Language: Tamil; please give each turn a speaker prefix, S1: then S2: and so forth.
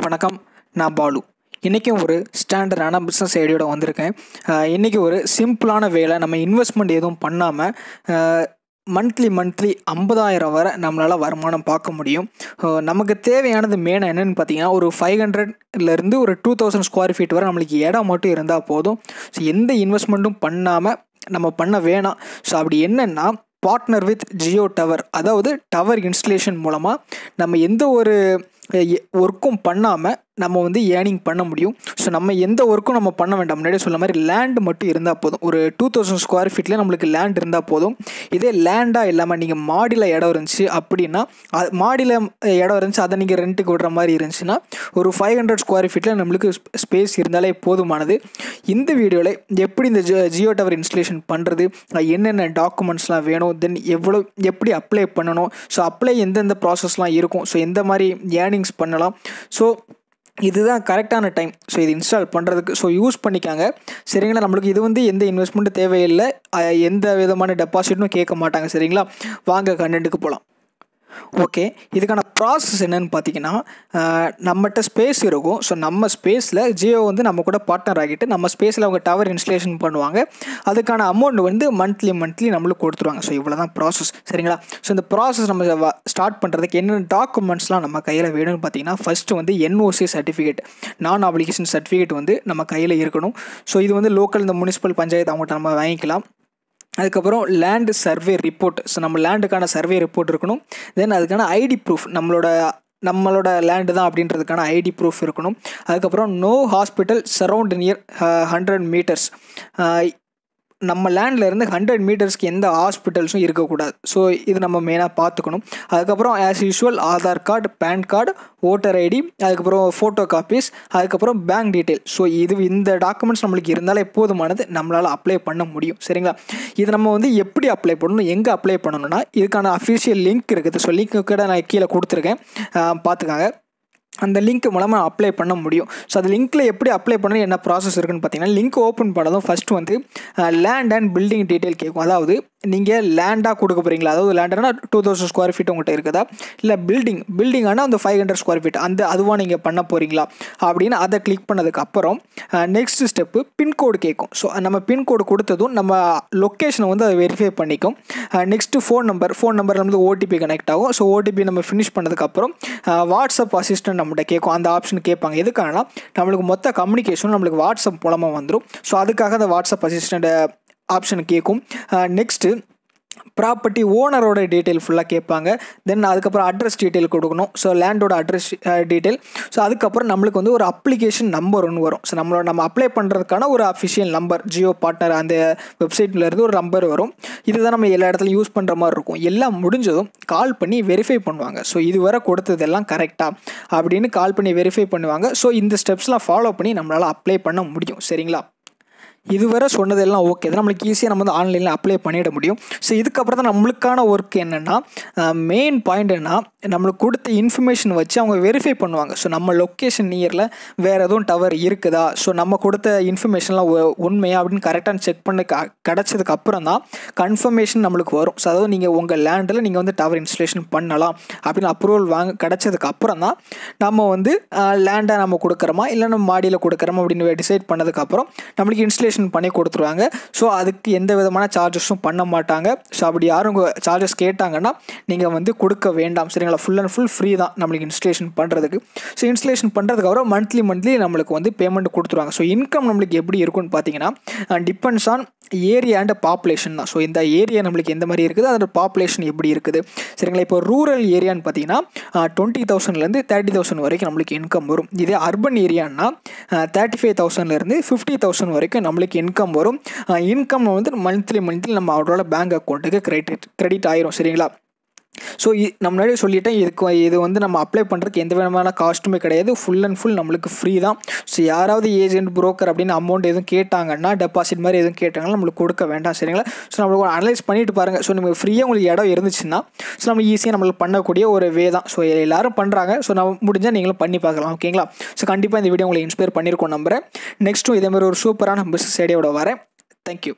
S1: வணக்கம், நான் பாலு. இன்றைக்கும் ஒரு ஸ்டாண்டர்டான பிஸ்னஸ் ஐடியோட வந்திருக்கேன். இன்றைக்கி ஒரு சிம்பிளான வேலை, நம்ம இன்வெஸ்ட்மெண்ட் எதுவும் பண்ணாமல் மந்த்லி 50,000 வரை நம்மளால் வருமானம் பார்க்க முடியும். நமக்கு தேவையானது மெயினாக என்னென்னு பார்த்தீங்கன்னா, ஒரு 500லேருந்து ஒரு 2000 ஸ்கொயர் ஃபீட் வரை நம்மளுக்கு இடம் மட்டும் இருந்தால் போதும். ஸோ எந்த இன்வெஸ்ட்மெண்ட்டும் பண்ணாமல் நம்ம பண்ண வேணாம். ஸோ அப்படி என்னென்னா, பார்ட்னர் வித் ஜியோ டவர், அதாவது டவர் இன்ஸ்டலேஷன் மூலமாக நம்ம எந்த ஒரு ஒர்க்கும் பண்ணாமல் நம்ம வந்து ஏர்னிங் பண்ண முடியும். ஸோ நம்ம எந்த ஒர்க்கும் நம்ம பண்ண வேண்டாம். முன்னாடியே சொல்ல மாதிரி லேண்டு மட்டும் இருந்தால் போதும். ஒரு 2000 ஸ்கொயர் ஃபீட்டில் நம்மளுக்கு லேண்ட் இருந்தால் போதும். இதே லேண்டாக இல்லாமல் நீங்கள் மாடியில் இடம் இருந்துச்சு அப்படின்னா, மாடியில் இடம் இருந்துச்சு, அதை நீங்கள் ரெண்ட்டுக்கு விடுற மாதிரி இருந்துச்சுன்னா, ஒரு 500 ஸ்கொயர் ஃபீட்டில் நம்மளுக்கு ஸ்பேஸ் இருந்தாலே போதுமானது. இந்த வீடியோவில் எப்படி இந்த ஜியோ டவர் இன்ஸ்டலேஷன் பண்ணுறது, என்னென்ன டாக்குமெண்ட்ஸ்லாம் வேணும், தென் எப்படி அப்ளை பண்ணணும், ஸோ அப்ளை எந்தெந்த ப்ராசஸ்லாம் இருக்கும், ஸோ எந்த மாதிரி ஏர்னிங்ஸ் பண்ணலாம், ஸோ இதுதான் கரெக்டான டைம் ஸோ இது இன்ஸ்டால் பண்ணுறதுக்கு. ஸோ யூஸ் பண்ணிக்காங்க, சரிங்களா. நம்மளுக்கு இது வந்து எந்த இன்வெஸ்ட்மெண்ட்டும் தேவையில்லை, எந்த விதமான டெபாசிட்டும் கேட்க மாட்டாங்க, சரிங்களா. வாங்க கண்டென்ட்டுக்கு போகலாம். ஓகே, இதுக்கான ப்ராசஸ் என்னென்னு பார்த்தீங்கன்னா, நம்மகிட்ட ஸ்பேஸ் இருக்கும். ஸோ நம்ம ஸ்பேஸில் ஜியோ வந்து நம்ம கூட பார்ட்னர் ஆகிட்டு நம்ம ஸ்பேஸில் அவங்க டவர் இன்ஸ்டலேஷன் பண்ணுவாங்க. அதுக்கான அமௌண்ட் வந்து மந்த்லி நம்மளுக்கு கொடுத்துருவாங்க. ஸோ இவ்வளோ தான் ப்ராசஸ், சரிங்களா. ஸோ இந்த ப்ராசஸ் நம்ம ஸ்டார்ட் பண்ணுறதுக்கு என்னென்ன டாக்குமெண்ட்ஸ்லாம் நம்ம கையில் வேணும்னு பார்த்தீங்கன்னா, ஃபஸ்ட்டு வந்து என்ஓசி சர்டிஃபிகேட், நான் அப்ளிகேஷன் சர்டிஃபிகேட் வந்து நம்ம கையில் இருக்கணும். ஸோ இது வந்து லோக்கல் இந்த முனிசிபல் பஞ்சாயத்து அவங்கள்ட்ட நம்ம வாங்கிக்கலாம். அதுக்கப்புறம் லேண்டு சர்வே ரிப்போர்ட், ஸோ நம்ம லேண்டுக்கான சர்வே ரிப்போர்ட் இருக்கணும். தென் அதுக்கான ஐடி ப்ரூஃப், நம்மளோட லேண்டு தான் அப்படின்றதுக்கான ஐடி ப்ரூஃப் இருக்கணும். அதுக்கப்புறம் no hospital surround near 100 metres, நம்ம லேண்டில் இருந்து 100 மீட்டர்ஸ்க்கு எந்த ஹாஸ்பிட்டல்ஸும் இருக்கக்கூடாது. ஸோ இது நம்ம மெயினாக பார்த்துக்கணும். அதுக்கப்புறம் as usual Aadhaar card, PAN card, voter ID, அதுக்கப்புறம் ஃபோட்டோ காப்பீஸ், அதுக்கப்புறம் பேங்க் டீட்டெயில். ஸோ இந்த டாக்குமெண்ட்ஸ் நம்மளுக்கு இருந்தாலே போதுமானது, நம்மளால் அப்ளை பண்ண முடியும், சரிங்களா. இது நம்ம வந்து எப்படி அப்ளை பண்ணணும், எங்கே அப்ளை பண்ணணும்னா, இதுக்கான அஃபிஷியல் லிங்க் இருக்குது. ஸோ லிங்க்கு கூட நான் கீழே கொடுத்துருக்கேன், பார்த்துக்காங்க. அந்த லிங்க் மூலமாக அப்ளை பண்ண முடியும். ஸோ அந்த லிங்க்கில் எப்படி அப்ளை பண்ணணும், என்ன ப்ராசஸ் இருக்குன்னு பார்த்தீங்கன்னா, லிங்க் ஓப்பன் பண்ணதும் ஃபஸ்ட்டு வந்து லேண்ட் அண்ட் பில்டிங் டீட்டெயில் கேட்கும். அதாவது நீங்கள் லேண்டாக கொடுக்க போகிறீங்களா, அதாவது லேண்டுனா 2000 ஸ்கொயர் ஃபீட் உங்கள்கிட்ட இருக்குதா, இல்லை பில்டிங்கானால் அந்த 500 ஸ்கொயர் ஃபீட் அதுவாக நீங்கள் பண்ண போகிறீங்களா அப்படின்னு அதை கிளிக் பண்ணதுக்கப்புறம் நெக்ஸ்ட் ஸ்டெப்பு பின்கோடு கேட்கும். ஸோ நம்ம பின்கோடு கொடுத்ததும் நம்ம லொக்கேஷனை வந்து அதை வெரிஃபை பண்ணிக்கும். நெக்ஸ்ட்டு ஃபோன் நம்பர் நம்மளுக்கு ஓடிபி கனெக்ட் ஆகும். ஸோ ஓடிபி நம்ம ஃபினிஷ் பண்ணதுக்கப்புறம் வாட்ஸ்அப் அசிஸ்டன்ட் நம்மகிட்ட கேட்கும். அந்த ஆப்ஷன் கேட்பாங்க. எதுக்காகனா, நம்மளுக்கு மொத்த கம்யூனிகேஷன் நம்மளுக்கு வாட்ஸ்அப் மூலமாக வந்துடும். ஸோ அதுக்காக அந்த வாட்ஸ்அப் அசிஸ்டண்ட் ஆப்ஷன் கேட்கும். நெக்ஸ்ட்டு ப்ராப்பர்ட்டி ஓனரோட டீட்டெயில் ஃபுல்லாக கேட்பாங்க. தென் அதுக்கப்புறம் அட்ரஸ் டீட்டெயில் கொடுக்கணும். ஸோ லேண்டோட அட்ரஸ் டீட்டெயில். ஸோ அதுக்கப்புறம் நம்மளுக்கு வந்து ஒரு அப்ளிகேஷன் நம்பர் ஒன்று வரும். ஸோ நம்ம அப்ளை பண்ணுறதுக்கான ஒரு அஃபிஷியல் நம்பர், ஜியோ பார்ட்னர் அந்த வெப்சைட்லேருந்து ஒரு நம்பர் வரும். இதுதான் நம்ம எல்லா இடத்துலையும் யூஸ் பண்ணுற மாதிரி இருக்கும். எல்லாம் முடிஞ்சதும் கால் பண்ணி வெரிஃபை பண்ணுவாங்க. ஸோ இதுவரை கொடுத்ததெல்லாம் கரெக்டாக அப்படின்னு கால் பண்ணி வெரிஃபை பண்ணுவாங்க. ஸோ இந்த ஸ்டெப்ஸ்லாம் ஃபாலோ பண்ணி நம்மளால் அப்ளை பண்ண முடியும், சரிங்களா. இதுவரை சொன்னதெல்லாம் ஓகே தான், நம்மளுக்கு ஈஸியாக நம்ம வந்து ஆன்லைனில் அப்ளை பண்ணிட முடியும். ஸோ இதுக்கப்புறம் தான் நம்மளுக்கான ஒர்க் என்னென்னா, மெயின் பாயிண்ட் என்ன, நம்மளுக்கு கொடுத்த இன்ஃபர்மேஷன் வச்சு அவங்க வெரிஃபை பண்ணுவாங்க. ஸோ நம்ம லொக்கேஷன் நியரில் வேறு எதுவும் டவர் இருக்குதா, ஸோ நம்ம கொடுத்த இன்ஃபர்மேஷன்லாம் உண்மையா அப்படின்னு கரெக்டாக செக் பண்ண கிடச்சதுக்கு அப்புறம் தான் கன்ஃபர்மேஷன் நம்மளுக்கு வரும். ஸோ அதாவது நீங்கள் உங்கள் லேண்டில் நீங்கள் வந்து டவர் இன்ஸ்டலேஷன் பண்ணலாம் அப்படின்னு அப்ரூவல் கிடச்சதுக்கு அப்புறம் தான் நம்ம வந்து லேண்டை நம்ம கொடுக்குறோமா இல்லை நம்ம மாடியில் கொடுக்குறோமா அப்படின்னு டிசைட் பண்ணதுக்கப்புறம் நம்மளுக்கு இன்ஸ்டலேஷன் பண்ணி கொடுத்துருவாங்க. ஸோ அதுக்கு எந்த விதமான சார்ஜஸும் பண்ண மாட்டாங்க. ஸோ அப்படி யாரும் சார்ஜஸ் கேட்டாங்கன்னா நீங்கள் வந்து கொடுக்க வேண்டாம், சரிங்களா. ஃபுல் அண்ட் ஃபுல் ஃப்ரீ தான் நம்மளுக்கு இன்ஸ்டலேஷன் பண்ணுறதுக்கு. ஸோ இன்ஸ்டலேஷன் பண்ணுறதுக்கப்புறம் மந்த்லி நம்மளுக்கு வந்து பேமெண்ட் கொடுத்துருவாங்க. ஸோ இன்கம் நம்மளுக்கு எப்படி இருக்குன்னு பார்த்தீங்கன்னா, depends on area and population தான். ஸோ இந்த ஏரியா நம்மளுக்கு எந்த மாதிரி இருக்குது, அதோட பாப்புலேஷன் எப்படி இருக்குது, சரிங்களா. இப்போ ரூரல் ஏரியான்னு பார்த்தீங்கன்னா 20,000லேருந்து 30,000 வரைக்கும் நம்மளுக்கு இன்கம் வரும். இதே அர்பன் ஏரியான்னா 35,000லேருந்து 50,000 வரைக்கும் நம்மளுக்கு இன்கம் வரும். இன்கம் வந்து மந்த்லி நம்ம அவரோட பேங்க் அக்கௌண்ட்டுக்கு கிரெடிட் ஆயிரும், சரிங்களா. ஸோ நம்ம முன்னாடியே சொல்லிட்டேன், இது வந்து நம்ம அப்ளை பண்ணுறதுக்கு எந்த விதமான காஸ்ட்டுமே கிடையாது, ஃபுல் அண்ட் ஃபுல் நம்மளுக்கு ஃப்ரீ தான். ஸோ யாராவது ஏஜென்ட் புரோக்கர் அப்படின்னு அமௌண்ட் எதுவும் கேட்டாங்கன்னா, டெபாசிட் மாதிரி எதுவும் கேட்டாங்கன்னா நம்மளுக்கு கொடுக்க வேண்டாம், சரிங்களா. ஸோ நம்மளுக்கு அனலைஸ் பண்ணிட்டு பாருங்கள். ஸோ நம்ம ஃப்ரீயாக உங்களுக்கு இடம் இருந்துச்சுன்னா ஸோ நம்ம ஈஸியாக நம்மளுக்கு பண்ணக்கூடிய ஒரு வே தான். ஸோ எல்லோரும் பண்ணுறாங்க. ஸோ நம்ம முடிஞ்சால் நீங்களும் பண்ணி பார்க்கலாம், ஓகேங்களா. ஸோ கண்டிப்பாக இந்த வீடியோ உங்களுக்கு இன்ஸ்பயர் பண்ணியிருக்கோம் நம்புறேன். நெக்ஸ்ட்டும் இதேமாதிரி ஒரு சூப்பரான பிஸ்னஸ் ஐடியாவோட வரேன். தேங்க்யூ.